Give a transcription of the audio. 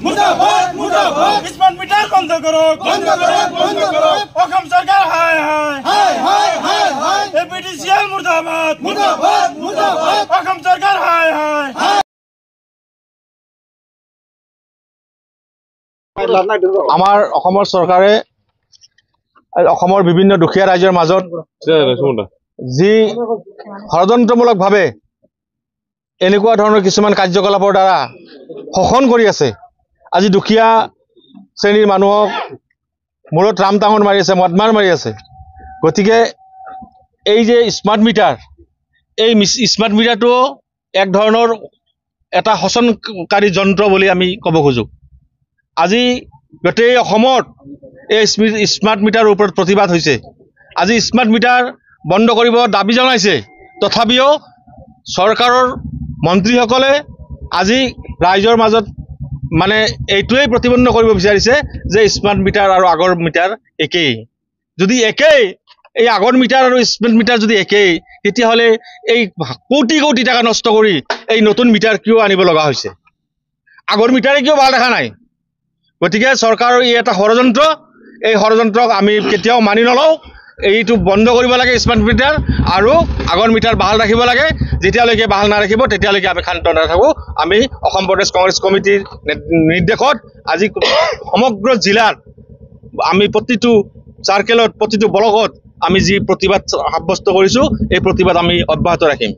মুর্দাবাদ মুর্দাবাদ smart meter বন্ধ করো অসম সরকার হায় হায় হায় হায় হায় হায় APDCL মুর্দাবাদ মুর্দাবাদ মুর্দাবাদ Assam সরকার হায় হায় আমাৰ অসমৰ চৰকাৰে অসমৰ বিভিন্ন দুখীয়া ৰাজ্যৰ মাজত যি ষড়যন্ত্ৰমূলকভাৱে এনেকুৱা ধৰণৰ কিছুমান কাৰ্যকলাপৰ দ্বাৰা শোষণ কৰি আছে। আজি দুখীয়া শ্ৰেণীৰ মানুহক মূৰত ৰাম টাঙন মাৰি আছে, মদমাৰ মাৰি আছে। গতিকে এই যে স্মাৰ্ট মিটাৰ, এই স্মাৰ্ট মিটাৰটো এক ধৰণৰ এটা শোষণকাৰী যন্ত্ৰ বুলি আমি ক'ব খোজোঁ। আজি গোটেই অসমত এই স্মাৰ্ট মিটাৰৰ ওপৰত প্ৰতিবাদ হৈছে। আজি স্মাৰ্ট মিটাৰ বন্ধ কৰিব দাবী জনাইছে, তথাপিও চৰকাৰৰ মন্ত্ৰীসকলে আজি ৰাইজৰ মাজত মানে এইটোৱেই প্ৰতিপন্ন কৰিব বিচাৰিছে যে স্মাৰ্ট মিটাৰ আৰু আগৰ মিটাৰ একেই। যদি একেই, এই আগৰ মিটাৰ আৰু স্মাৰ্ট মিটাৰ যদি একেই, তেতিয়াহ'লে এই কোটি কোটি টকা নষ্ট কৰি এই নতুন মিটাৰ কিয় আনিব লগা হৈছে? আগৰ মিটাৰে কিয় ভাল দেখা নাই? গতিকে চৰকাৰৰ এই এটা ষড়যন্ত্ৰ, এই ষড়যন্ত্ৰক আমি কেতিয়াও মানি নলওঁ। এইটো বন্ধ কৰিব লাগে স্মাৰ্ট মিটাৰ, আৰু আগৰ মিটাৰ বাহাল ৰাখিব লাগে। যেতিয়ালৈকে বাহাল নাৰাখিব তেতিয়ালৈকে আমি শান্ত নাথাকোঁ। আমি অসম প্ৰদেশ কংগ্ৰেছ কমিটিৰ নিৰ্দেশত আজি সমগ্ৰ জিলাত আমি প্ৰতিটো চাৰ্কেলত, প্ৰতিটো ব্লকত আমি যি প্ৰতিবাদ সাব্যস্ত কৰিছোঁ, এই প্ৰতিবাদ আমি অব্যাহত ৰাখিম।